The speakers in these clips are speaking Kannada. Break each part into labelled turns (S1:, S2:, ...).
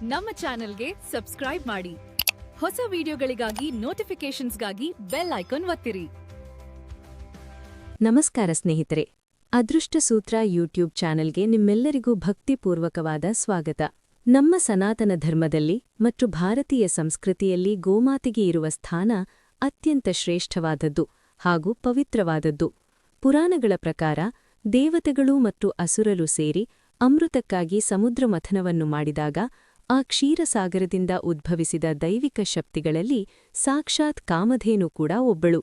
S1: ನಮ್ಮ ಚಾನೆಲ್ಗೆ ಸಬ್ಸ್ಕ್ರೈಬ್ ಮಾಡಿ. ಹೊಸ ವಿಡಿಯೋಗಳಿಗಾಗಿ ನೋಟಿಫಿಕೇಶನ್ಸ್ಗಾಗಿ ಬೆಲ್ ಐಕಾನ್ ಒತ್ತಿರಿ.
S2: ನಮಸ್ಕಾರ ಸ್ನೇಹಿತರೆ, ಅದೃಷ್ಟ ಸೂತ್ರ ಯೂಟ್ಯೂಬ್ ಚಾನೆಲ್ಗೆ ನಿಮ್ಮೆಲ್ಲರಿಗೂ ಭಕ್ತಿಪೂರ್ವಕವಾದ ಸ್ವಾಗತ. ನಮ್ಮ ಸನಾತನ ಧರ್ಮದಲ್ಲಿ ಮತ್ತು ಭಾರತೀಯ ಸಂಸ್ಕೃತಿಯಲ್ಲಿ ಗೋಮಾತೆಗೆ ಇರುವ ಸ್ಥಾನ ಅತ್ಯಂತ ಶ್ರೇಷ್ಠವಾದದ್ದು ಹಾಗೂ ಪವಿತ್ರವಾದದ್ದು. ಪುರಾಣಗಳ ಪ್ರಕಾರ ದೇವತೆಗಳು ಮತ್ತು ಅಸುರರು ಸೇರಿ ಅಮೃತಕ್ಕಾಗಿ ಸಮುದ್ರ ಮಥನವನ್ನು ಮಾಡಿದಾಗ ಆ ಕ್ಷೀರಸಾಗರದಿಂದ ಉದ್ಭವಿಸಿದ ದೈವಿಕ ಶಕ್ತಿಗಳಲ್ಲಿ ಸಾಕ್ಷಾತ್ ಕಾಮಧೇನು ಕೂಡ ಒಬ್ಬಳು.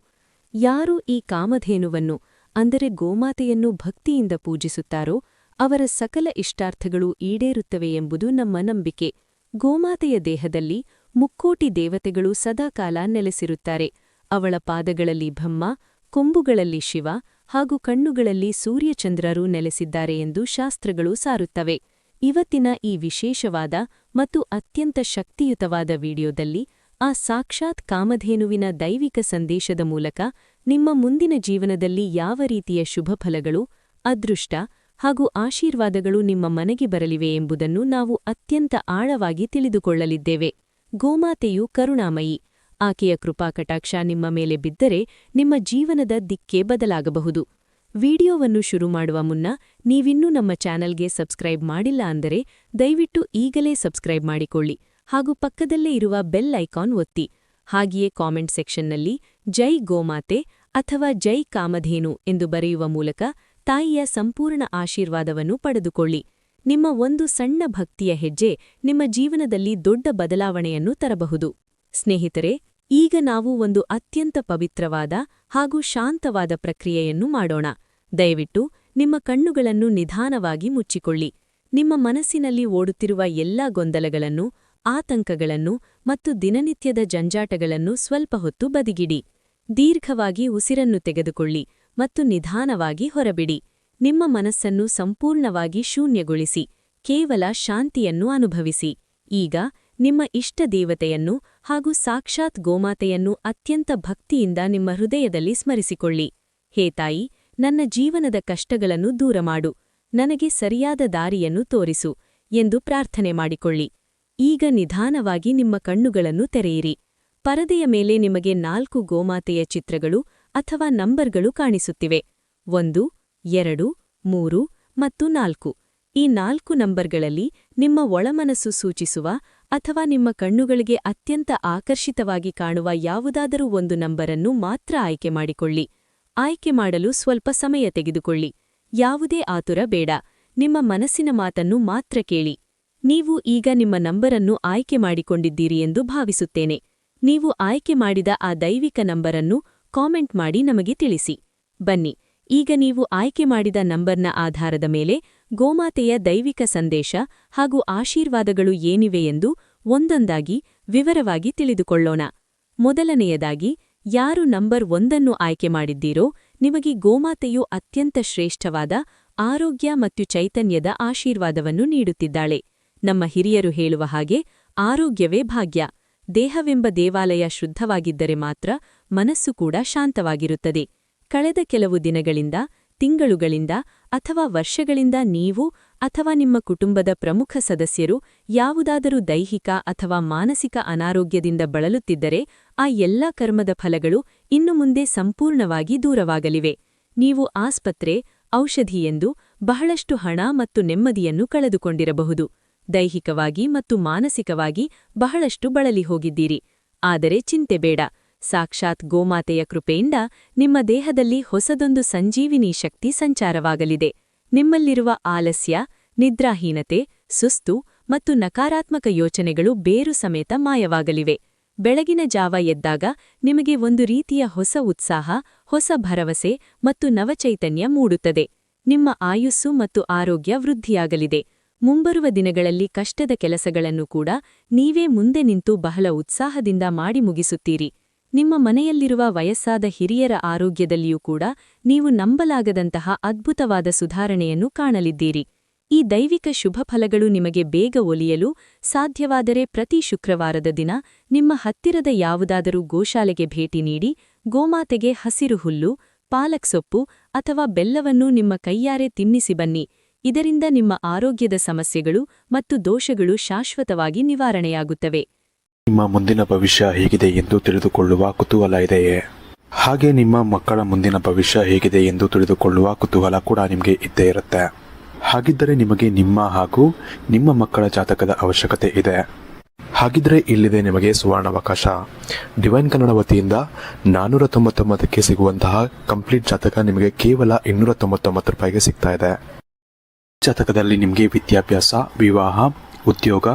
S2: ಯಾರು ಈ ಕಾಮಧೇನುವನ್ನು ಅಂದರೆ ಗೋಮಾತೆಯನ್ನು ಭಕ್ತಿಯಿಂದ ಪೂಜಿಸುತ್ತಾರೋ ಅವರ ಸಕಲ ಇಷ್ಟಾರ್ಥಗಳು ಈಡೇರುತ್ತವೆ ಎಂಬುದು ನಮ್ಮ ನಂಬಿಕೆ. ಗೋಮಾತೆಯ ದೇಹದಲ್ಲಿ ಮುಕ್ಕೋಟಿ ದೇವತೆಗಳು ಸದಾಕಾಲ ನೆಲೆಸಿರುತ್ತಾರೆ. ಅವಳ ಪಾದಗಳಲ್ಲಿ ಬ್ರಹ್ಮ, ಕೊಂಬುಗಳಲ್ಲಿ ಶಿವ ಹಾಗೂ ಕಣ್ಣುಗಳಲ್ಲಿ ಸೂರ್ಯಚಂದ್ರರು ನೆಲೆಸಿದ್ದಾರೆ ಎಂದು ಶಾಸ್ತ್ರಗಳು ಸಾರುತ್ತವೆ. ಇವತ್ತಿನ ಈ ವಿಶೇಷವಾದ ಮತ್ತು ಅತ್ಯಂತ ಶಕ್ತಿಯುತವಾದ ವಿಡಿಯೋದಲ್ಲಿ ಆ ಸಾಕ್ಷಾತ್ ಕಾಮಧೇನುವಿನ ದೈವಿಕ ಸಂದೇಶದ ಮೂಲಕ ನಿಮ್ಮ ಮುಂದಿನ ಜೀವನದಲ್ಲಿ ಯಾವ ರೀತಿಯ ಶುಭಫಲಗಳು, ಅದೃಷ್ಟ ಹಾಗೂ ಆಶೀರ್ವಾದಗಳು ನಿಮ್ಮ ಮನೆಗೆ ಬರಲಿವೆ ಎಂಬುದನ್ನು ನಾವು ಅತ್ಯಂತ ಆಳವಾಗಿ ತಿಳಿದುಕೊಳ್ಳಲಿದ್ದೇವೆ. ಗೋಮಾತೆಯು ಕರುಣಾಮಯಿ. ಆಕೆಯ ಕೃಪಾಕಟಾಕ್ಷ ನಿಮ್ಮ ಮೇಲೆ ಬಿದ್ದರೆ ನಿಮ್ಮ ಜೀವನದ ದಿಕ್ಕೇ ಬದಲಾಗಬಹುದು. ವಿಡಿಯೋವನ್ನು ಶುರು ಮಾಡುವ ಮುನ್ನ ನೀವಿನ್ನೂ ನಮ್ಮ ಚಾನೆಲ್ಗೆ ಸಬ್ಸ್ಕ್ರೈಬ್ ಮಾಡಿಲ್ಲ ಅಂದರೆ ದಯವಿಟ್ಟು ಈಗಲೇ ಸಬ್ಸ್ಕ್ರೈಬ್ ಮಾಡಿಕೊಳ್ಳಿ ಹಾಗೂ ಪಕ್ಕದಲ್ಲೇ ಇರುವ ಬೆಲ್ ಐಕಾನ್ ಒತ್ತಿ. ಹಾಗೆಯೇ ಕಾಮೆಂಟ್ ಸೆಕ್ಷನ್ನಲ್ಲಿ ಜೈ ಗೋಮಾತೆ ಅಥವಾ ಜೈ ಕಾಮಧೇನು ಎಂದು ಬರೆಯುವ ಮೂಲಕ ತಾಯಿಯ ಸಂಪೂರ್ಣ ಆಶೀರ್ವಾದವನ್ನು ಪಡೆದುಕೊಳ್ಳಿ. ನಿಮ್ಮ ಒಂದು ಸಣ್ಣ ಭಕ್ತಿಯ ಹೆಜ್ಜೆ ನಿಮ್ಮ ಜೀವನದಲ್ಲಿ ದೊಡ್ಡ ಬದಲಾವಣೆಯನ್ನು ತರಬಹುದು. ಸ್ನೇಹಿತರೆ, ಈಗ ನಾವು ಒಂದು ಅತ್ಯಂತ ಪವಿತ್ರವಾದ ಹಾಗೂ ಶಾಂತವಾದ ಪ್ರಕ್ರಿಯೆಯನ್ನು ಮಾಡೋಣ. ದಯವಿಟ್ಟು ನಿಮ್ಮ ಕಣ್ಣುಗಳನ್ನು ನಿಧಾನವಾಗಿ ಮುಚ್ಚಿಕೊಳ್ಳಿ. ನಿಮ್ಮ ಮನಸ್ಸಿನಲ್ಲಿ ಓಡುತ್ತಿರುವ ಎಲ್ಲಾ ಗೊಂದಲಗಳನ್ನು, ಆತಂಕಗಳನ್ನು ಮತ್ತು ದಿನನಿತ್ಯದ ಜಂಜಾಟಗಳನ್ನು ಸ್ವಲ್ಪ ಹೊತ್ತು ಬದಿಗಿಡಿ. ದೀರ್ಘವಾಗಿ ಉಸಿರನ್ನು ತೆಗೆದುಕೊಳ್ಳಿ ಮತ್ತು ನಿಧಾನವಾಗಿ ಹೊರಬಿಡಿ. ನಿಮ್ಮ ಮನಸ್ಸನ್ನು ಸಂಪೂರ್ಣವಾಗಿ ಶೂನ್ಯಗೊಳಿಸಿ ಕೇವಲ ಶಾಂತಿಯನ್ನು ಅನುಭವಿಸಿ. ಈಗ ನಿಮ್ಮ ಇಷ್ಟ ದೇವತೆಯನ್ನು ಹಾಗೂ ಸಾಕ್ಷಾತ್ ಗೋಮಾತೆಯನ್ನು ಅತ್ಯಂತ ಭಕ್ತಿಯಿಂದ ನಿಮ್ಮ ಹೃದಯದಲ್ಲಿ ಸ್ಮರಿಸಿಕೊಳ್ಳಿ. ಹೇ ತಾಯಿ, ನನ್ನ ಜೀವನದ ಕಷ್ಟಗಳನ್ನು ದೂರಮಾಡು, ನನಗೆ ಸರಿಯಾದ ದಾರಿಯನ್ನು ತೋರಿಸು ಎಂದು ಪ್ರಾರ್ಥನೆ ಮಾಡಿಕೊಳ್ಳಿ. ಈಗ ನಿಧಾನವಾಗಿ ನಿಮ್ಮ ಕಣ್ಣುಗಳನ್ನು ತೆರೆಯಿರಿ. ಪರದೆಯ ಮೇಲೆ ನಿಮಗೆ 4 ಗೋಮಾತೆಯ ಚಿತ್ರಗಳು ಅಥವಾ ನಂಬರ್ಗಳು ಕಾಣಿಸುತ್ತಿವೆ. 1, 2, 3 ಮತ್ತು 4. ಈ 4 ನಂಬರ್ಗಳಲ್ಲಿ ನಿಮ್ಮ ಒಳಮನಸ್ಸು ಸೂಚಿಸುವ ಅಥವಾ ನಿಮ್ಮ ಕಣ್ಣುಗಳಿಗೆ ಅತ್ಯಂತ ಆಕರ್ಷಿತವಾಗಿ ಕಾಣುವ ಯಾವುದಾದರೂ ಒಂದು ನಂಬರನ್ನು ಮಾತ್ರ ಆಯ್ಕೆ ಮಾಡಿಕೊಳ್ಳಿ. ಆಯ್ಕೆ ಮಾಡಲು ಸ್ವಲ್ಪ ಸಮಯ ತೆಗೆದುಕೊಳ್ಳಿ. ಯಾವುದೇ ಆತುರ ಬೇಡ, ನಿಮ್ಮ ಮನಸ್ಸಿನ ಮಾತನ್ನು ಮಾತ್ರ ಕೇಳಿ. ನೀವು ಈಗ ನಿಮ್ಮ ನಂಬರನ್ನು ಆಯ್ಕೆ ಮಾಡಿಕೊಂಡಿದ್ದೀರಿ ಎಂದು ಭಾವಿಸುತ್ತೇನೆ. ನೀವು ಆಯ್ಕೆ ಮಾಡಿದ ಆ ದೈವಿಕ ನಂಬರನ್ನು ಕಾಮೆಂಟ್ ಮಾಡಿ ನಮಗೆ ತಿಳಿಸಿ. ಬನ್ನಿ, ಈಗ ನೀವು ಆಯ್ಕೆ ಮಾಡಿದ ನಂಬರ್ನ ಆಧಾರದ ಮೇಲೆ ಗೋಮಾತೆಯ ದೈವಿಕ ಸಂದೇಶ ಹಾಗೂ ಆಶೀರ್ವಾದಗಳು ಏನಿವೆ ಎಂದು ಒಂದೊಂದಾಗಿ ವಿವರವಾಗಿ ತಿಳಿದುಕೊಳ್ಳೋಣ. ಮೊದಲನೆಯದಾಗಿ, ಯಾರು ನಂಬರ್ 1 ಆಯ್ಕೆ ಮಾಡಿದ್ದೀರೋ ನಿಮಗೆ ಗೋಮಾತೆಯು ಅತ್ಯಂತ ಶ್ರೇಷ್ಠವಾದ ಆರೋಗ್ಯ ಮತ್ತು ಚೈತನ್ಯದ ಆಶೀರ್ವಾದವನ್ನು ನೀಡುತ್ತಿದ್ದಾಳೆ. ನಮ್ಮ ಹಿರಿಯರು ಹೇಳುವ ಹಾಗೆ ಆರೋಗ್ಯವೇ ಭಾಗ್ಯ. ದೇಹವೆಂಬ ದೇವಾಲಯ ಶುದ್ಧವಾಗಿದ್ದರೆ ಮಾತ್ರ ಮನಸ್ಸು ಕೂಡ ಶಾಂತವಾಗಿರುತ್ತದೆ. ಕಳೆದ ಕೆಲವು ದಿನಗಳಿಂದ, ತಿಂಗಳುಗಳಿಂದ ಅಥವಾ ವರ್ಷಗಳಿಂದ ನೀವು ಅಥವಾ ನಿಮ್ಮ ಕುಟುಂಬದ ಪ್ರಮುಖ ಸದಸ್ಯರು ಯಾವುದಾದರೂ ದೈಹಿಕ ಅಥವಾ ಮಾನಸಿಕ ಅನಾರೋಗ್ಯದಿಂದ ಬಳಲುತ್ತಿದ್ದರೆ ಆ ಎಲ್ಲಾ ಕರ್ಮದ ಫಲಗಳು ಇನ್ನು ಮುಂದೆ ಸಂಪೂರ್ಣವಾಗಿ ದೂರವಾಗಲಿವೆ. ನೀವು ಆಸ್ಪತ್ರೆ, ಔಷಧಿ ಎಂದು ಬಹಳಷ್ಟು ಹಣ ಮತ್ತು ನೆಮ್ಮದಿಯನ್ನು ಕಳೆದುಕೊಂಡಿರಬಹುದು. ದೈಹಿಕವಾಗಿ ಮತ್ತು ಮಾನಸಿಕವಾಗಿ ಬಹಳಷ್ಟು ಬಳಲಿ ಹೋಗಿದ್ದೀರಿ. ಆದರೆ ಚಿಂತೆ ಬೇಡ. ಸಾಕ್ಷಾತ್ ಗೋಮಾತೆಯ ಕೃಪೆಯಿಂದ ನಿಮ್ಮ ದೇಹದಲ್ಲಿ ಹೊಸದೊಂದು ಸಂಜೀವಿನಿ ಶಕ್ತಿ ಸಂಚಾರವಾಗಲಿದೆ. ನಿಮ್ಮಲ್ಲಿರುವ ಆಲಸ್ಯ, ನಿದ್ರಾಹೀನತೆ, ಸುಸ್ತು ಮತ್ತು ನಕಾರಾತ್ಮಕ ಯೋಚನೆಗಳು ಬೇರು ಸಮೇತ ಮಾಯವಾಗಲಿವೆ. ಬೆಳಗಿನ ಜಾವ ಎದ್ದಾಗ ನಿಮಗೆ ಒಂದು ರೀತಿಯ ಹೊಸ ಉತ್ಸಾಹ, ಹೊಸ ಭರವಸೆ ಮತ್ತು ನವಚೈತನ್ಯ ಮೂಡುತ್ತದೆ. ನಿಮ್ಮ ಆಯುಸ್ಸು ಮತ್ತು ಆರೋಗ್ಯ ವೃದ್ಧಿಯಾಗಲಿದೆ. ಮುಂಬರುವ ದಿನಗಳಲ್ಲಿ ಕಷ್ಟದ ಕೆಲಸಗಳನ್ನು ಕೂಡ ನೀವೇ ಮುಂದೆ ನಿಂತು ಬಹಳ ಉತ್ಸಾಹದಿಂದ ಮಾಡಿ ಮುಗಿಸುತ್ತೀರಿ. ನಿಮ್ಮ ಮನೆಯಲ್ಲಿರುವ ವಯಸ್ಸಾದ ಹಿರಿಯರ ಆರೋಗ್ಯದಲ್ಲಿಯೂ ಕೂಡ ನೀವು ನಂಬಲಾಗದಂತಹ ಅದ್ಭುತವಾದ ಸುಧಾರಣೆಯನ್ನು ಕಾಣಲಿದ್ದೀರಿ. ಈ ದೈವಿಕ ಶುಭಫಲಗಳು ನಿಮಗೆ ಬೇಗ ಒಲಿಯಲು ಸಾಧ್ಯವಾದರೆ ಪ್ರತಿ ಶುಕ್ರವಾರದ ದಿನ ನಿಮ್ಮ ಹತ್ತಿರದ ಯಾವುದಾದರೂ ಗೋಶಾಲೆಗೆ ಭೇಟಿ ನೀಡಿ ಗೋಮಾತೆಗೆ ಹಸಿರು ಹುಲ್ಲು, ಪಾಲಕ್ ಸೊಪ್ಪು ಅಥವಾ ಬೆಲ್ಲವನ್ನು ನಿಮ್ಮ ಕೈಯಾರೆ ತಿನ್ನಿಸಿ ಬನ್ನಿ. ಇದರಿಂದ ನಿಮ್ಮ ಆರೋಗ್ಯದ ಸಮಸ್ಯೆಗಳು ಮತ್ತು ದೋಷಗಳು ಶಾಶ್ವತವಾಗಿ ನಿವಾರಣೆಯಾಗುತ್ತವೆ.
S3: ನಿಮ್ಮ ಮುಂದಿನ ಭವಿಷ್ಯ ಹೇಗಿದೆ ಎಂದು ತಿಳಿದುಕೊಳ್ಳುವ ಕುತೂಹಲ ಇದೆಯೇ? ಹಾಗೆ ನಿಮ್ಮ ಮಕ್ಕಳ ಮುಂದಿನ ಭವಿಷ್ಯ ಹೇಗಿದೆ ಎಂದು ತಿಳಿದುಕೊಳ್ಳುವ ಕುತೂಹಲ ಕೂಡ ನಿಮಗೆ ಇದ್ದೇ ಇರುತ್ತೆ. ಹಾಗಿದ್ದರೆ ನಿಮಗೆ ನಿಮ್ಮ ಹಾಗೂ ನಿಮ್ಮ ಮಕ್ಕಳ ಜಾತಕದ ಅವಶ್ಯಕತೆ ಇದೆ. ಹಾಗಿದ್ರೆ ಇಲ್ಲಿದೆ ನಿಮಗೆ ಸುವರ್ಣಾವಕಾಶ. ಡಿವೈನ್ ಕನ್ನಡ ವತಿಯಿಂದ 499ಕ್ಕೆ ಸಿಗುವಂತಹ ಕಂಪ್ಲೀಟ್ ಜಾತಕ ನಿಮಗೆ ಕೇವಲ 299 ರೂಪಾಯಿಗೆ ಸಿಗ್ತಾ ಇದೆ. ಜಾತಕದಲ್ಲಿ ನಿಮಗೆ ವಿದ್ಯಾಭ್ಯಾಸ, ವಿವಾಹ, ಉದ್ಯೋಗ,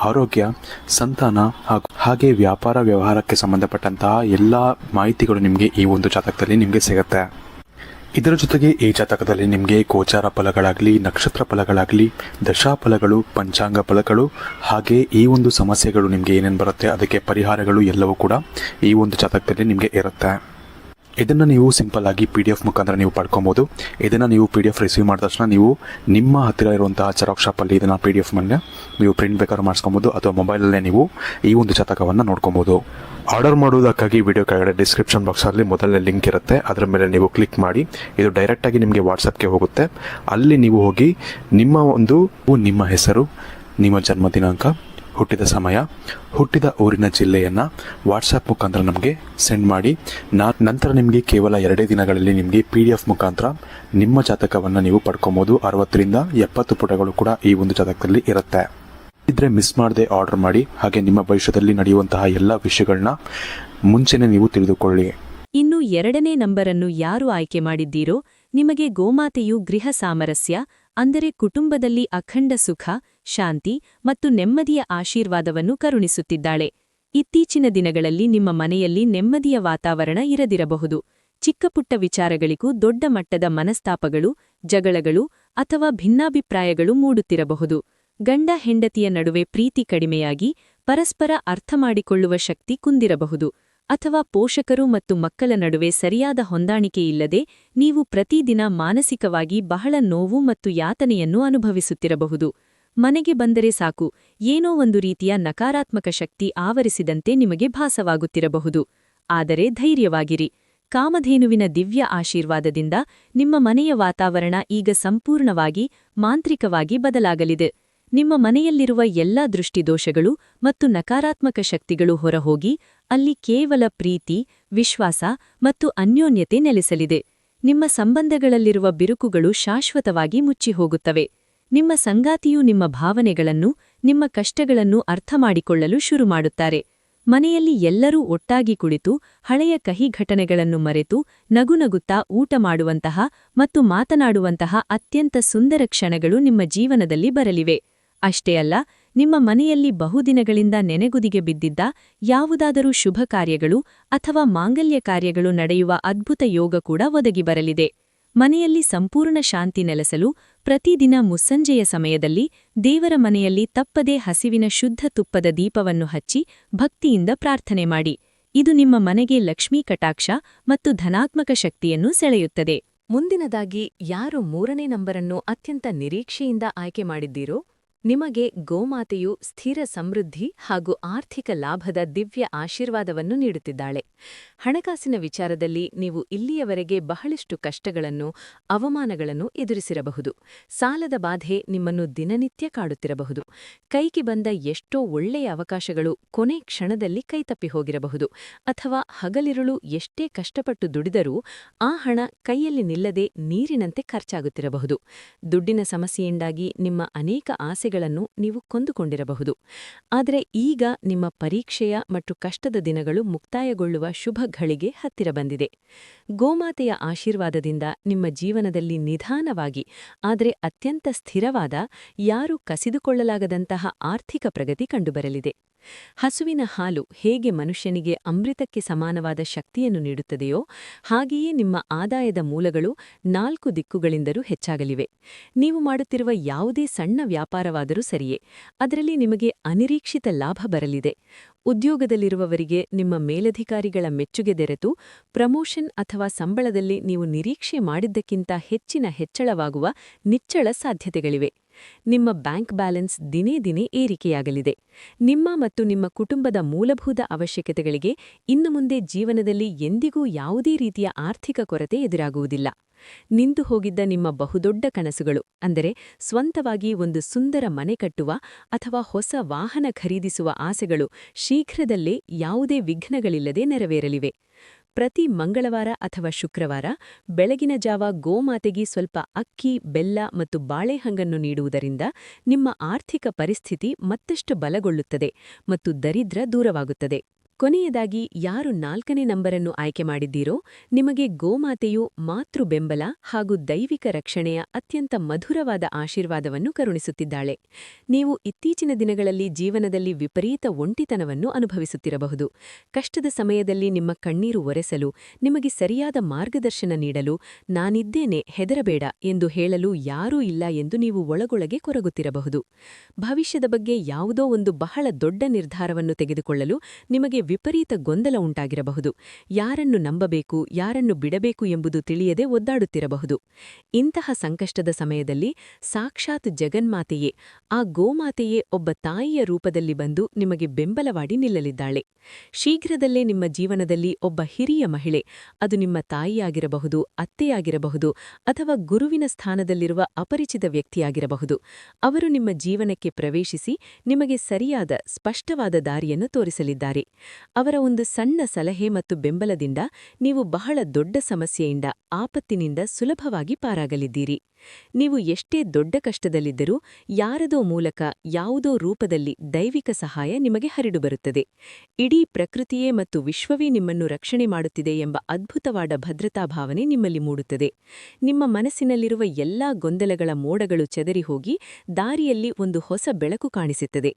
S3: ಆರೋಗ್ಯ, ಸಂತಾನ ಹಾಗೆ ವ್ಯಾಪಾರ ವ್ಯವಹಾರಕ್ಕೆ ಸಂಬಂಧಪಟ್ಟಂತಹ ಎಲ್ಲ ಮಾಹಿತಿಗಳು ನಿಮಗೆ ಈ ಒಂದು ಜಾತಕದಲ್ಲಿ ನಿಮಗೆ ಸಿಗುತ್ತೆ. ಇದರ ಜೊತೆಗೆ ಈ ಜಾತಕದಲ್ಲಿ ನಿಮಗೆ ಗೋಚಾರ ಫಲಗಳಾಗಲಿ, ನಕ್ಷತ್ರ ಫಲಗಳಾಗಲಿ, ದಶಾಫಲಗಳು, ಪಂಚಾಂಗ ಫಲಗಳು ಹಾಗೆ ಈ ಒಂದು ಸಮಸ್ಯೆಗಳು ನಿಮಗೆ ಏನೇನು ಬರುತ್ತೆ ಅದಕ್ಕೆ ಪರಿಹಾರಗಳು ಎಲ್ಲವೂ ಕೂಡ ಈ ಒಂದು ಜಾತಕದಲ್ಲಿ ನಿಮಗೆ ಇರುತ್ತೆ. ಇದನ್ನು ನೀವು ಸಿಂಪಲ್ ಆಗಿ PDF ಮುಖಾಂತರ ನೀವು ಪಡ್ಕೊಬೋದು. ಇದನ್ನು ನೀವು PDF ರಿಸೀವ್ ಮಾಡಿದ ತಕ್ಷಣ ನೀವು ನಿಮ್ಮ ಹತ್ತಿರ ಇರುವಂತಹ ಜೆರಾಕ್ಸ್ ಶಾಪಲ್ಲಿ ಇದನ್ನು PDF ಮೇಲೆ ನೀವು ಪ್ರಿಂಟ್ ಬೇಕಾದ್ರೂ ಮಾಡಿಸ್ಕೊಬೋದು ಅಥವಾ ಮೊಬೈಲಲ್ಲೇ ನೀವು ಈ ಒಂದು ಜಾತಕವನ್ನು ನೋಡ್ಕೊಬೋದು. ಆರ್ಡರ್ ಮಾಡುವುದಕ್ಕಾಗಿ ವಿಡಿಯೋ ಕೆಳಗಡೆ ಡಿಸ್ಕ್ರಿಪ್ಷನ್ ಬಾಕ್ಸಲ್ಲಿ ಮೊದಲನೇ ಲಿಂಕ್ ಇರುತ್ತೆ, ಅದರ ಮೇಲೆ ನೀವು ಕ್ಲಿಕ್ ಮಾಡಿ ಇದು ಡೈರೆಕ್ಟಾಗಿ ನಿಮಗೆ ವಾಟ್ಸಪ್ಗೆ ಹೋಗುತ್ತೆ. ಅಲ್ಲಿ ನೀವು ಹೋಗಿ ನಿಮ್ಮ ಹೆಸರು, ನಿಮ್ಮ ಜನ್ಮ ದಿನಾಂಕ, ಹುಟ್ಟಿದ ಸಮಯ, ಹುಟ್ಟಿದ ಊರಿನ ಜಿಲ್ಲೆಯನ್ನು ವಾಟ್ಸಪ್ ಮುಖಾಂತರ ನಮಗೆ ಸೆಂಡ್ ಮಾಡಿ. ನಂತರ ನಿಮಗೆ ಕೇವಲ 2 ದಿನಗಳಲ್ಲಿ ನಿಮಗೆ PDF ಮುಖಾಂತರ ನಿಮ್ಮ ಜಾತಕವನ್ನು ನೀವು ಪಡ್ಕೊಬೋದು. 60ರಿಂದ 70 ಪುಟಗಳು ಕೂಡ ಈ ಒಂದು ಜಾತಕದಲ್ಲಿ ಇರುತ್ತೆ. ಇದ್ರೆ ಮಿಸ್ ಮಾಡದೆ ಆರ್ಡರ್ ಮಾಡಿ. ಹಾಗೆ ನಿಮ್ಮ ಭವಿಷ್ಯದಲ್ಲಿ ನಡೆಯುವಂತಹ ಎಲ್ಲ ವಿಷಯಗಳನ್ನ ಮುಂಚೆನೇ ನೀವು ತಿಳಿದುಕೊಳ್ಳಿ.
S2: ಇನ್ನು 2ನೇ ನಂಬರನ್ನು ಯಾರು ಆಯ್ಕೆ ಮಾಡಿದ್ದೀರೋ ನಿಮಗೆ ಗೋಮಾತೆಯು ಗೃಹ ಸಾಮರಸ್ಯ ಅಂದರೆ ಕುಟುಂಬದಲ್ಲಿ ಅಖಂಡ ಸುಖ, ಶಾಂತಿ ಮತ್ತು ನೆಮ್ಮದಿಯ ಆಶೀರ್ವಾದವನ್ನು ಕರುಣಿಸುತ್ತಿದ್ದಾಳೆ. ಇತ್ತೀಚಿನ ದಿನಗಳಲ್ಲಿ ನಿಮ್ಮ ಮನೆಯಲ್ಲಿ ನೆಮ್ಮದಿಯ ವಾತಾವರಣ ಇರದಿರಬಹುದು. ಚಿಕ್ಕಪುಟ್ಟ ವಿಚಾರಗಳಿಗೂ ದೊಡ್ಡ ಮಟ್ಟದ ಮನಸ್ತಾಪಗಳು, ಜಗಳಗಳು ಅಥವಾ ಭಿನ್ನಾಭಿಪ್ರಾಯಗಳು ಮೂಡುತ್ತಿರಬಹುದು. ಗಂಡ ಹೆಂಡತಿಯ ನಡುವೆ ಪ್ರೀತಿ ಕಡಿಮೆಯಾಗಿ ಪರಸ್ಪರ ಅರ್ಥಮಾಡಿಕೊಳ್ಳುವ ಶಕ್ತಿ ಕುಂದಿರಬಹುದು. ಅಥವಾ ಪೋಷಕರು ಮತ್ತು ಮಕ್ಕಳ ನಡುವೆ ಸರಿಯಾದ ಹೊಂದಾಣಿಕೆಯಿಲ್ಲದೆ ನೀವು ಪ್ರತಿದಿನ ಮಾನಸಿಕವಾಗಿ ಬಹಳ ನೋವು ಮತ್ತು ಯಾತನೆಯನ್ನು ಅನುಭವಿಸುತ್ತಿರಬಹುದು. ಮನೆಗೆ ಬಂದರೆ ಸಾಕು ಏನೋ ಒಂದು ರೀತಿಯ ನಕಾರಾತ್ಮಕ ಶಕ್ತಿ ಆವರಿಸಿದಂತೆ ನಿಮಗೆ ಭಾಸವಾಗುತ್ತಿರಬಹುದು. ಆದರೆ ಧೈರ್ಯವಾಗಿರಿ. ಕಾಮಧೇನುವಿನ ದಿವ್ಯ ಆಶೀರ್ವಾದದಿಂದ ನಿಮ್ಮ ಮನೆಯ ವಾತಾವರಣ ಈಗ ಸಂಪೂರ್ಣವಾಗಿ ಮಾಂತ್ರಿಕವಾಗಿ ಬದಲಾಗಲಿದೆ. ನಿಮ್ಮ ಮನೆಯಲ್ಲಿರುವ ಎಲ್ಲಾ ದೃಷ್ಟಿದೋಷಗಳು ಮತ್ತು ನಕಾರಾತ್ಮಕ ಶಕ್ತಿಗಳು ಹೊರಹೋಗಿ ಅಲ್ಲಿ ಕೇವಲ ಪ್ರೀತಿ, ವಿಶ್ವಾಸ ಮತ್ತು ಅನ್ಯೋನ್ಯತೆ ನೆಲೆಸಲಿದೆ. ನಿಮ್ಮ ಸಂಬಂಧಗಳಲ್ಲಿರುವ ಬಿರುಕುಗಳು ಶಾಶ್ವತವಾಗಿ ಮುಚ್ಚಿಹೋಗುತ್ತವೆ. ನಿಮ್ಮ ಸಂಗಾತಿಯು ನಿಮ್ಮ ಭಾವನೆಗಳನ್ನು, ನಿಮ್ಮ ಕಷ್ಟಗಳನ್ನು ಅರ್ಥಮಾಡಿಕೊಳ್ಳಲು ಶುರುಮಾಡುತ್ತಾರೆ. ಮನೆಯಲ್ಲಿ ಎಲ್ಲರೂ ಒಟ್ಟಾಗಿ ಕುಳಿತು ಹಳೆಯ ಕಹಿ ಘಟನೆಗಳನ್ನು ಮರೆತು ನಗುನಗುತ್ತಾ ಊಟ ಮಾಡುವಂತಹ ಮತ್ತು ಮಾತನಾಡುವಂತಹ ಅತ್ಯಂತ ಸುಂದರ ಕ್ಷಣಗಳು ನಿಮ್ಮ ಜೀವನದಲ್ಲಿ ಬರಲಿವೆ. ಅಷ್ಟೇ ಅಲ್ಲ, ನಿಮ್ಮ ಮನೆಯಲ್ಲಿ ಬಹುದಿನಗಳಿಂದ ನೆನೆಗುದಿಗೆ ಬಿದ್ದಿದ್ದ ಯಾವುದಾದರೂ ಶುಭ ಕಾರ್ಯಗಳು ಅಥವಾ ಮಾಂಗಲ್ಯ ಕಾರ್ಯಗಳು ನಡೆಯುವ ಅದ್ಭುತ ಯೋಗ ಕೂಡ ಒದಗಿ ಬರಲಿದೆ. ಮನೆಯಲ್ಲಿ ಸಂಪೂರ್ಣ ಶಾಂತಿ ನೆಲೆಸಲು ಪ್ರತಿದಿನ ಮುಸ್ಸಂಜೆಯ ಸಮಯದಲ್ಲಿ ದೇವರ ಮನೆಯಲ್ಲಿ ತಪ್ಪದೇ ಹಸಿವಿನ ಶುದ್ಧ ತುಪ್ಪದ ದೀಪವನ್ನು ಹಚ್ಚಿ ಭಕ್ತಿಯಿಂದ ಪ್ರಾರ್ಥನೆ ಮಾಡಿ. ಇದು ನಿಮ್ಮ ಮನೆಗೆ ಲಕ್ಷ್ಮೀ ಕಟಾಕ್ಷ ಮತ್ತು ಧನಾತ್ಮಕ ಶಕ್ತಿಯನ್ನು ಸೆಳೆಯುತ್ತದೆ. ಮುಂದಿನದಾಗಿ ಯಾರು 3ನೇ ನಂಬರನ್ನು ಅತ್ಯಂತ ನಿರೀಕ್ಷೆಯಿಂದ ಆಯ್ಕೆ ಮಾಡಿದ್ದೀರೋ ನಿಮಗೆ ಗೋಮಾತೆಯು ಸ್ಥಿರ ಸಮೃದ್ಧಿ ಹಾಗೂ ಆರ್ಥಿಕ ಲಾಭದ ದಿವ್ಯ ಆಶೀರ್ವಾದವನ್ನು ನೀಡುತ್ತಿದ್ದಾಳೆ. ಹಣಕಾಸಿನ ವಿಚಾರದಲ್ಲಿ ನೀವು ಇಲ್ಲಿಯವರೆಗೆ ಬಹಳಷ್ಟು ಕಷ್ಟಗಳನ್ನು, ಅವಮಾನಗಳನ್ನು ಎದುರಿಸಿರಬಹುದು. ಸಾಲದ ಬಾಧೆ ನಿಮ್ಮನ್ನು ದಿನನಿತ್ಯ ಕಾಡುತ್ತಿರಬಹುದು. ಕೈಗೆ ಬಂದ ಎಷ್ಟೋ ಒಳ್ಳೆಯ ಅವಕಾಶಗಳು ಕೊನೆ ಕ್ಷಣದಲ್ಲಿ ಕೈತಪ್ಪಿ ಹೋಗಿರಬಹುದು. ಅಥವಾ ಹಗಲಿರುಳು ಎಷ್ಟೇ ಕಷ್ಟಪಟ್ಟು ದುಡಿದರೂ ಆ ಹಣ ಕೈಯಲ್ಲಿ ನಿಲ್ಲದೆ ನೀರಿನಂತೆ ಖರ್ಚಾಗುತ್ತಿರಬಹುದು. ದುಡ್ಡಿನ ಸಮಸ್ಯೆಯಿಂದಾಗಿ ನಿಮ್ಮ ಅನೇಕ ಆಸೆಗಳನ್ನು ನೀವು ಕೊಂದುಕೊಂಡಿರಬಹುದು. ಆದರೆ ಈಗ ನಿಮ್ಮ ಪರೀಕ್ಷೆಯ ಮತ್ತು ಕಷ್ಟದ ದಿನಗಳು ಮುಕ್ತಾಯಗೊಳ್ಳುವ ಶುಭ ಘಳಿಗೆ ಹತ್ತಿರ ಬಂದಿದೆ. ಗೋಮಾತೆಯ ಆಶೀರ್ವಾದದಿಂದ ನಿಮ್ಮ ಜೀವನದಲ್ಲಿ ನಿಧಾನವಾಗಿ ಆದರೆ ಅತ್ಯಂತ ಸ್ಥಿರವಾದ, ಯಾರೂ ಕಸಿದುಕೊಳ್ಳಲಾಗದಂತಹ ಆರ್ಥಿಕ ಪ್ರಗತಿ ಕಂಡುಬರಲಿದೆ. ಹಸುವಿನ ಹಾಲು ಹೇಗೆ ಮನುಷ್ಯನಿಗೆ ಅಮೃತಕ್ಕೆ ಸಮಾನವಾದ ಶಕ್ತಿಯನ್ನು ನೀಡುತ್ತದೆಯೋ ಹಾಗೆಯೇ ನಿಮ್ಮ ಆದಾಯದ ಮೂಲಗಳು 4 ದಿಕ್ಕುಗಳಿಂದಲೂ ಹೆಚ್ಚಾಗಲಿವೆ. ನೀವು ಮಾಡುತ್ತಿರುವ ಯಾವುದೇ ಸಣ್ಣ ವ್ಯಾಪಾರವಾದರೂ ಸರಿಯೇ, ಅದರಲ್ಲಿ ನಿಮಗೆ ಅನಿರೀಕ್ಷಿತ ಲಾಭ ಬರಲಿದೆ. ಉದ್ಯೋಗದಲ್ಲಿರುವವರಿಗೆ ನಿಮ್ಮ ಮೇಲಧಿಕಾರಿಗಳ ಮೆಚ್ಚುಗೆ ದೊರೆತು ಪ್ರಮೋಷನ್ ಅಥವಾ ಸಂಬಳದಲ್ಲಿ ನೀವು ನಿರೀಕ್ಷೆ ಮಾಡಿದ್ದಕ್ಕಿಂತ ಹೆಚ್ಚಿನ ಹೆಚ್ಚಳವಾಗುವ ನಿಚ್ಚಳ ಸಾಧ್ಯತೆಗಳಿವೆ. ನಿಮ್ಮ ಬ್ಯಾಂಕ್ ಬ್ಯಾಲೆನ್ಸ್ ದಿನೇ ದಿನೇ ಏರಿಕೆಯಾಗಲಿದೆ. ನಿಮ್ಮ ಮತ್ತು ನಿಮ್ಮ ಕುಟುಂಬದ ಮೂಲಭೂತ ಅವಶ್ಯಕತೆಗಳಿಗೆ ಇನ್ನು ಮುಂದೆ ಜೀವನದಲ್ಲಿ ಎಂದಿಗೂ ಯಾವುದೇ ರೀತಿಯ ಆರ್ಥಿಕ ಕೊರತೆ ಎದುರಾಗುವುದಿಲ್ಲ. ನಿಂತು ಹೋಗಿದ್ದ ನಿಮ್ಮ ಬಹುದೊಡ್ಡ ಕನಸುಗಳು, ಅಂದರೆ ಸ್ವಂತವಾಗಿ ಒಂದು ಸುಂದರ ಮನೆ ಕಟ್ಟುವ ಅಥವಾ ಹೊಸ ವಾಹನ ಖರೀದಿಸುವ ಆಸೆಗಳು ಶೀಘ್ರದಲ್ಲೇ ಯಾವುದೇ ವಿಘ್ನಗಳಿಲ್ಲದೆ ನೆರವೇರಲಿವೆ. ಪ್ರತಿ ಮಂಗಳವಾರ ಅಥವಾ ಶುಕ್ರವಾರ ಬೆಳಗಿನ ಜಾವ ಗೋಮಾತೆಗೆ ಸ್ವಲ್ಪ ಅಕ್ಕಿ, ಬೆಲ್ಲ ಮತ್ತು ಬಾಳೆಹಣ್ಣನ್ನು ನೀಡುವುದರಿಂದ ನಿಮ್ಮ ಆರ್ಥಿಕ ಪರಿಸ್ಥಿತಿ ಮತ್ತಷ್ಟು ಬಲಗೊಳ್ಳುತ್ತದೆ ಮತ್ತು ದರಿದ್ರ ದೂರವಾಗುತ್ತದೆ. ಕೊನೆಯದಾಗಿ, ಯಾರು 4ನೇ ನಂಬರನ್ನು ಆಯ್ಕೆ ಮಾಡಿದ್ದೀರೋ ನಿಮಗೆ ಗೋಮಾತೆಯು ಮಾತೃ ಬೆಂಬಲ ಹಾಗೂ ದೈವಿಕ ರಕ್ಷಣೆಯ ಅತ್ಯಂತ ಮಧುರವಾದ ಆಶೀರ್ವಾದವನ್ನು ಕರುಣಿಸುತ್ತಿದ್ದಾಳೆ. ನೀವು ಇತ್ತೀಚಿನ ದಿನಗಳಲ್ಲಿ ಜೀವನದಲ್ಲಿ ವಿಪರೀತ ಒಂಟಿತನವನ್ನು ಅನುಭವಿಸುತ್ತಿರಬಹುದು. ಕಷ್ಟದ ಸಮಯದಲ್ಲಿ ನಿಮ್ಮ ಕಣ್ಣೀರು ಒರೆಸಲು, ನಿಮಗೆ ಸರಿಯಾದ ಮಾರ್ಗದರ್ಶನ ನೀಡಲು, ನಾನಿದ್ದೇನೆ, ಹೆದರಬೇಡ ಎಂದು ಹೇಳಲು ಯಾರೂ ಇಲ್ಲ ಎಂದು ನೀವು ಒಳಗೊಳಗೆ ಕೊರಗುತ್ತಿರಬಹುದು. ಭವಿಷ್ಯದ ಬಗ್ಗೆ ಯಾವುದೋ ಒಂದು ಬಹಳ ದೊಡ್ಡ ನಿರ್ಧಾರವನ್ನು ತೆಗೆದುಕೊಳ್ಳಲು ನಿಮಗೆ ವಿಪರೀತ ಗೊಂದಲ ಉಂಟಾಗಿರಬಹುದು. ಯಾರನ್ನು ನಂಬಬೇಕು, ಯಾರನ್ನು ಬಿಡಬೇಕು ಎಂಬುದು ತಿಳಿಯದೆ ಒದ್ದಾಡುತ್ತಿರಬಹುದು. ಇಂತಹ ಸಂಕಷ್ಟದ ಸಮಯದಲ್ಲಿ ಸಾಕ್ಷಾತ್ ಜಗನ್ಮಾತೆಯೇ, ಆ ಗೋಮಾತೆಯೇ ಒಬ್ಬ ತಾಯಿಯ ರೂಪದಲ್ಲಿ ಬಂದು ನಿಮಗೆ ಬೆಂಬಲವಾಡಿ ನಿಲ್ಲಲಿದ್ದಾಳೆ. ಶೀಘ್ರದಲ್ಲೇ ನಿಮ್ಮ ಜೀವನದಲ್ಲಿ ಒಬ್ಬ ಹಿರಿಯ ಮಹಿಳೆ, ಅದು ನಿಮ್ಮ ತಾಯಿಯಾಗಿರಬಹುದು, ಅತ್ತೆಯಾಗಿರಬಹುದು ಅಥವಾ ಗುರುವಿನ ಸ್ಥಾನದಲ್ಲಿರುವ ಅಪರಿಚಿತ ವ್ಯಕ್ತಿಯಾಗಿರಬಹುದು, ಅವರು ನಿಮ್ಮ ಜೀವನಕ್ಕೆ ಪ್ರವೇಶಿಸಿ ನಿಮಗೆ ಸರಿಯಾದ, ಸ್ಪಷ್ಟವಾದ ದಾರಿಯನ್ನು ತೋರಿಸಲಿದ್ದಾರೆ. ಅವರ ಒಂದು ಸಣ್ಣ ಸಲಹೆ ಮತ್ತು ಬೆಂಬಲದಿಂದ ನೀವು ಬಹಳ ದೊಡ್ಡ ಸಮಸ್ಯೆಯಿಂದ, ಆಪತ್ತಿನಿಂದ ಸುಲಭವಾಗಿ ಪಾರಾಗಲಿದ್ದೀರಿ. ನೀವು ಎಷ್ಟೇ ದೊಡ್ಡ ಕಷ್ಟದಲ್ಲಿದ್ದರೂ ಯಾರದೋ ಮೂಲಕ, ಯಾವುದೋ ರೂಪದಲ್ಲಿ ದೈವಿಕ ಸಹಾಯ ನಿಮಗೆ ಹರಿದುಬರುತ್ತದೆ. ಇಡೀ ಪ್ರಕೃತಿಯೇ ಮತ್ತು ವಿಶ್ವವೇ ನಿಮ್ಮನ್ನು ರಕ್ಷಣೆ ಮಾಡುತ್ತಿದೆ ಎಂಬ ಅದ್ಭುತವಾದ ಭದ್ರತಾ ಭಾವನೆ ನಿಮ್ಮಲ್ಲಿ ಮೂಡುತ್ತದೆ. ನಿಮ್ಮ ಮನಸ್ಸಿನಲ್ಲಿರುವ ಎಲ್ಲಾ ಗೊಂದಲಗಳ ಮೋಡಗಳು ಚೆದರಿ ಹೋಗಿ ದಾರಿಯಲ್ಲಿ ಒಂದು ಹೊಸ ಬೆಳಕು ಕಾಣಿಸುತ್ತದೆ.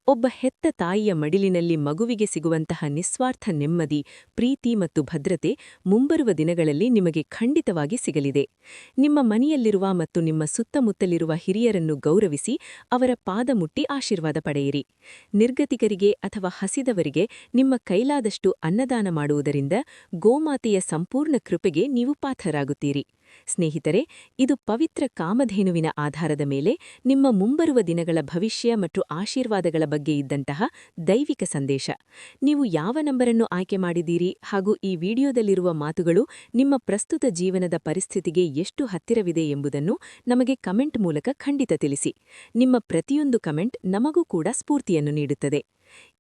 S2: ಒಬ್ಬ ಹೆತ್ತ ತಾಯಿಯ ಮಡಿಲಿನಲ್ಲಿ ಮಗುವಿಗೆ ಸಿಗುವಂತಹ ನಿಸ್ವಾರ್ಥ ನೆಮ್ಮದಿ, ಪ್ರೀತಿ ಮತ್ತು ಭದ್ರತೆ ಮುಂಬರುವ ದಿನಗಳಲ್ಲಿ ನಿಮಗೆ ಖಂಡಿತವಾಗಿ ಸಿಗಲಿದೆ. ನಿಮ್ಮ ಮನೆಯಲ್ಲಿರುವ ಮತ್ತು ನಿಮ್ಮ ಸುತ್ತಮುತ್ತಲಿರುವ ಹಿರಿಯರನ್ನು ಗೌರವಿಸಿ ಅವರ ಪಾದ ಮುಟ್ಟಿ ಆಶೀರ್ವಾದ ಪಡೆಯಿರಿ. ನಿರ್ಗತಿಕರಿಗೆ ಅಥವಾ ಹಸಿದವರಿಗೆ ನಿಮ್ಮ ಕೈಲಾದಷ್ಟು ಅನ್ನದಾನ ಮಾಡುವುದರಿಂದ ಗೋಮಾತೆಯ ಸಂಪೂರ್ಣ ಕೃಪೆಗೆ ನೀವು ಪಾತ್ರರಾಗುತ್ತೀರಿ. ಸ್ನೇಹಿತರೆ, ಇದು ಪವಿತ್ರ ಕಾಮಧೇನುವಿನ ಆಧಾರದ ಮೇಲೆ ನಿಮ್ಮ ಮುಂಬರುವ ದಿನಗಳ ಭವಿಷ್ಯ ಮತ್ತು ಆಶೀರ್ವಾದಗಳ ಬಗ್ಗೆ ಇದ್ದಂತಹ ದೈವಿಕ ಸಂದೇಶ. ನೀವು ಯಾವ ನಂಬರನ್ನು ಆಯ್ಕೆ ಮಾಡಿದ್ದೀರಿ ಹಾಗೂ ಈ ವಿಡಿಯೋದಲ್ಲಿರುವ ಮಾತುಗಳು ನಿಮ್ಮ ಪ್ರಸ್ತುತ ಜೀವನದ ಪರಿಸ್ಥಿತಿಗೆ ಎಷ್ಟು ಹತ್ತಿರವಿದೆ ಎಂಬುದನ್ನು ನಮಗೆ ಕಮೆಂಟ್ ಮೂಲಕ ಖಂಡಿತ ತಿಳಿಸಿ. ನಿಮ್ಮ ಪ್ರತಿಯೊಂದು ಕಮೆಂಟ್ ನಮಗೂ ಕೂಡ ಸ್ಫೂರ್ತಿಯನ್ನು ನೀಡುತ್ತದೆ.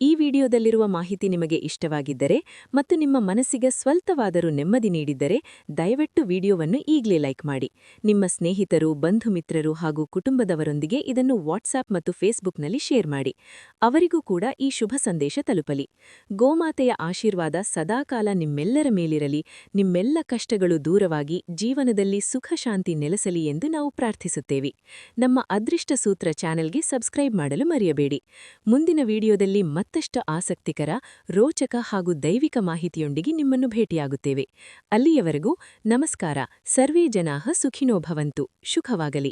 S2: ಈ ವಿಡಿಯೋದಲ್ಲಿರುವ ಮಾಹಿತಿ ನಿಮಗೆ ಇಷ್ಟವಾಗಿದ್ದರೆ ಮತ್ತು ನಿಮ್ಮ ಮನಸ್ಸಿಗೆ ಸ್ವಲ್ಪವಾದರೂ ನೆಮ್ಮದಿ ನೀಡಿದ್ದರೆ ದಯವಿಟ್ಟು ವಿಡಿಯೋವನ್ನು ಈಗಲೇ ಲೈಕ್ ಮಾಡಿ. ನಿಮ್ಮ ಸ್ನೇಹಿತರು, ಬಂಧು ಮಿತ್ರರು ಹಾಗೂ ಕುಟುಂಬದವರೊಂದಿಗೆ ಇದನ್ನು ವಾಟ್ಸಾಪ್ ಮತ್ತು ಫೇಸ್ಬುಕ್ನಲ್ಲಿ ಶೇರ್ ಮಾಡಿ. ಅವರಿಗೂ ಕೂಡ ಈ ಶುಭ ಸಂದೇಶ ತಲುಪಲಿ. ಗೋಮಾತೆಯ ಆಶೀರ್ವಾದ ಸದಾಕಾಲ ನಿಮ್ಮೆಲ್ಲರ ಮೇಲಿರಲಿ, ನಿಮ್ಮೆಲ್ಲ ಕಷ್ಟಗಳು ದೂರವಾಗಿ ಜೀವನದಲ್ಲಿ ಸುಖ ಶಾಂತಿ ನೆಲೆಸಲಿ ಎಂದು ನಾವು ಪ್ರಾರ್ಥಿಸುತ್ತೇವೆ. ನಮ್ಮ ಅದೃಷ್ಟ ಸೂತ್ರ ಚಾನೆಲ್ಗೆ ಸಬ್ಸ್ಕ್ರೈಬ್ ಮಾಡಲು ಮರೆಯಬೇಡಿ. ಮುಂದಿನ ವಿಡಿಯೋದಲ್ಲಿ ಮತ್ತಷ್ಟು ಆಸಕ್ತಿಕರ, ರೋಚಕ ಹಾಗೂ ದೈವಿಕ ಮಾಹಿತಿಯೊಂದಿಗೆ ನಿಮ್ಮನ್ನು ಭೇಟಿಯಾಗುತ್ತೇವೆ. ಅಲ್ಲಿಯವರೆಗೂ ನಮಸ್ಕಾರ. ಸರ್ವೇ ಜನಾಃ ಸುಖಿನೋ ಭವಂತು. ಶುಭವಾಗಲಿ.